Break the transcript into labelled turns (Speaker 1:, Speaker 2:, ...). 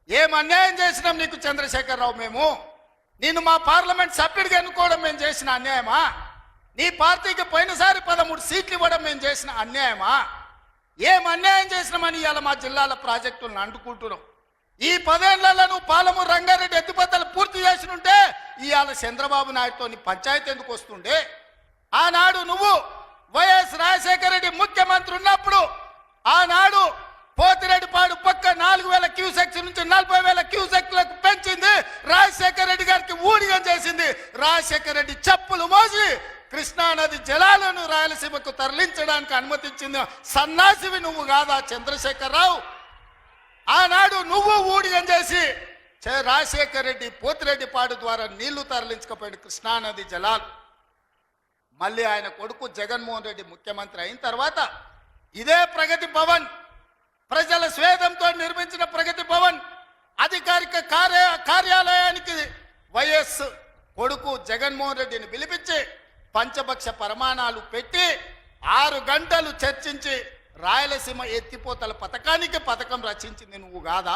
Speaker 1: ఏం అన్యాయం చేసినాం నీకు చంద్రశేఖరరావు? మేము నిన్ను మా పార్లమెంట్ సభ్యుడిగా ఎన్నుకోవడం మేము చేసిన అన్యాయమా? నీ పార్టీకి పోయినసారి 13 సీట్లు ఇవ్వడం మేము చేసిన అన్యాయమా? ఏం అన్యాయం చేసినామని ఇవాళ మా జిల్లాల ప్రాజెక్టులను అంటుకుంటున్నాం. ఈ 10 ఏళ్లలో నువ్వు పాలమూరు రంగారెడ్డి ఎత్తిపోతలు పూర్తి చేసినుంటే ఇవాళ చంద్రబాబు నాయుడుతో పంచాయతీ ఎందుకు వస్తుండే? ఆనాడు నువ్వు వైఎస్ రాజశేఖర రెడ్డి ముఖ్యమంత్రి ఉన్నప్పుడు ఆనాడు పోతిరెడ్డిపాడు పక్క 4000 క్యూసెక్స్ నుంచి 40,000 క్యూసెక్లకు పెంచింది రాజశేఖర రెడ్డి గారికి ఊడిగం చేసింది. రాజశేఖర రెడ్డి చెప్పులు మోసి కృష్ణానది జలాలను రాయలసీమకు తరలించడానికి అనుమతించింది సన్నాసివి నువ్వు కాదా చంద్రశేఖరరావు? ఆనాడు నువ్వు ఊడిగం చేసి రాజశేఖర రెడ్డి పోతిరెడ్డిపాడు ద్వారా నీళ్లు తరలించకపోయాడు కృష్ణానది జలాలు. మళ్ళీ ఆయన కొడుకు జగన్మోహన్ రెడ్డి ముఖ్యమంత్రి అయిన తర్వాత ఇదే ప్రగతి భవన్, ప్రజల స్వేదంతో నిర్మించిన ప్రగతి భవన్ అధికారిక కార్యాలయానికి వైఎస్ కొడుకు జగన్మోహన్ రెడ్డిని పిలిపించి పంచభక్ష ప్రమాణాలు పెట్టి 6 గంటలు చర్చించి రాయలసీమ ఎత్తిపోతల పథకం రచించింది నువ్వు కాదా?